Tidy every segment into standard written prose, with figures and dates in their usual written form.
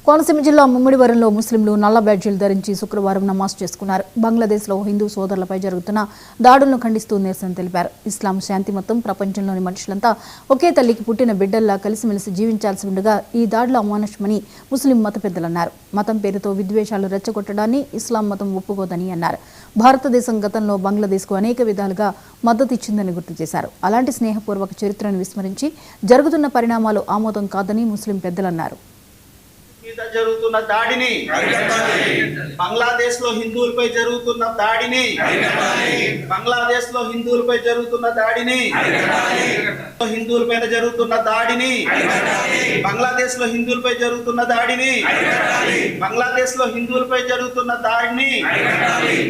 కోనసీమ జిల్లా ముమ్మిడివరంలో ముస్లింలు నల్ల బ్యాడ్జీలు ధరించి శుక్రవారం నమాజ్ చేసుకున్నారు. బంగ్లాదేశ్లో హిందూ సోదరులపై జరుగుతున్న దాడులను ఖండిస్తూ నిరసన తెలిపారు. ఇస్లాం శాంతి మొత్తం ప్రపంచంలోని మనుషులంతా ఒకే తల్లికి పుట్టిన బిడ్డల్లా కలిసిమెలిసి జీవించాల్సి ఉండగా ఈ దాడులు అమానుషమని ముస్లిం మత పెద్దలన్నారు. మతం పేరుతో విద్వేషాలు రెచ్చగొట్టడాన్ని ఇస్లాం మతం ఒప్పుకోదని అన్నారు. భారతదేశం గతంలో బంగ్లాదేశ్కు అనేక విధాలుగా మద్దతు ఇచ్చిందని గుర్తు చేశారు. అలాంటి స్నేహపూర్వక చరిత్రను విస్మరించి జరుగుతున్న పరిణామాలు ఆమోదం కాదని ముస్లిం పెద్దలన్నారు. జరుగుతున్న దాడిని బంగ్లాదేశ్ లో హిందువులపై జరుగుతున్న దాడిని బంగ్లాదేశ్ లో హిందువులపై జరుగుతున్న దాడిని హిందువులపైన జరుగుతున్న దాడిని బంగ్లాదేశ్ లో హిందువులపై జరుగుతున్న దాడిని బంగ్లాదేశ్ లో హిందువులపై జరుగుతున్న దాడిని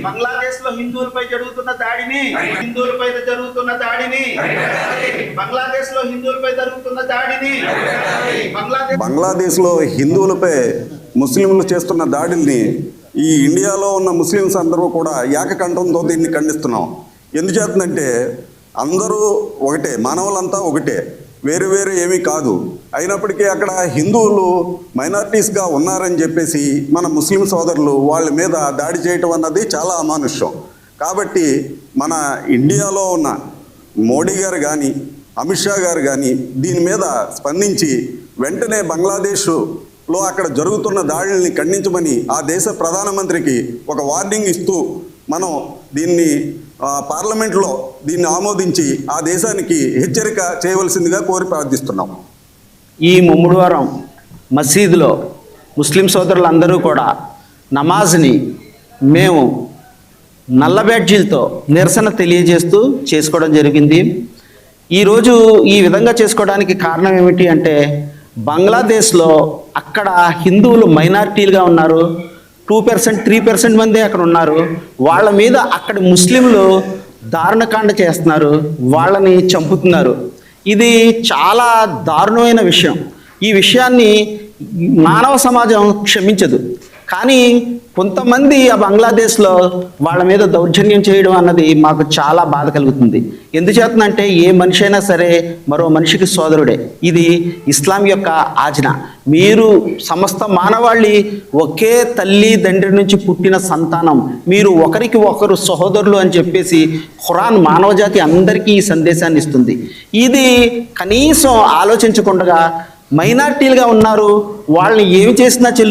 బంగ్లాదేశ్ లో హిందువులపై జరుగుతున్న దాడిని హిందువులపై జరుగుతున్న దాడిని బంగ్లాదేశ్ లో హిందువులపై జరుగుతున్న దాడిని బంగ్లాదేశ్ లో హిందువులపై ముస్లింలు చేస్తున్న దాడుల్ని ఈ ఇండియాలో ఉన్న ముస్లిమ్స్ అందరూ కూడా ఏకకంఠంతో దీన్ని ఖండిస్తున్నాం. ఎందుచేతంటే అందరూ ఒకటే, మానవులంతా ఒకటే, వేరు వేరు ఏమీ కాదు. అయినప్పటికీ అక్కడ హిందువులు మైనారిటీస్గా ఉన్నారని చెప్పేసి మన ముస్లిం సోదరులు వాళ్ళ మీద దాడి చేయటం అన్నది చాలా అమానుష్యం. కాబట్టి మన ఇండియాలో ఉన్న మోడీ గారు కానీ అమిత్ షా గారు కానీ దీని మీద స్పందించి వెంటనే బంగ్లాదేశ్లో అక్కడ జరుగుతున్న దాడుల్ని ఖండించమని ఆ దేశ ప్రధానమంత్రికి ఒక వార్నింగ్ ఇస్తూ మనం దీన్ని పార్లమెంట్లో దీన్ని ఆమోదించి ఆ దేశానికి హెచ్చరిక చేయవలసిందిగా కోరి ప్రార్థిస్తున్నాం. ఈ ముమ్మిడివరం మసీదులో ముస్లిం సోదరులందరూ కూడా నమాజ్ని మేము నల్ల బ్యాడ్జీలతో నిరసన తెలియజేస్తూ చేసుకోవడం జరిగింది. ఈరోజు ఈ విధంగా చేసుకోవడానికి కారణం ఏమిటి అంటే, బంగ్లాదేశ్లో అక్కడ హిందువులు మైనారిటీలుగా ఉన్నారు. 2%, 3% మంది అక్కడ ఉన్నారు. వాళ్ళ మీద అక్కడ ముస్లింలు దారుణకాండ చేస్తున్నారు, వాళ్ళని చంపుతున్నారు. ఇది చాలా దారుణమైన విషయం. ఈ విషయాన్ని మానవ సమాజం క్షమించదు. కానీ కొంతమంది ఆ బంగ్లాదేశ్లో వాళ్ళ మీద దౌర్జన్యం చేయడం అన్నది మాకు చాలా బాధ కలుగుతుంది. ఎందుచేతనంటే ఏ మనిషి అయినా సరే మరో మనిషికి సోదరుడే. ఇది ఇస్లాం యొక్క ఆజ్ఞ. మీరు సమస్త మానవాళి ఒకే తల్లి తండ్రి నుంచి పుట్టిన సంతానం, మీరు ఒకరికి ఒకరు సహోదరులు అని చెప్పేసి ఖురాన్ మానవజాతి అందరికీ ఈ సందేశాన్ని ఇస్తుంది. ఇది కనీసం ఆలోచించకుండా మైనారిటీలుగా ఉన్నారు, వాళ్ళని ఏమి చేసినా చెల్లు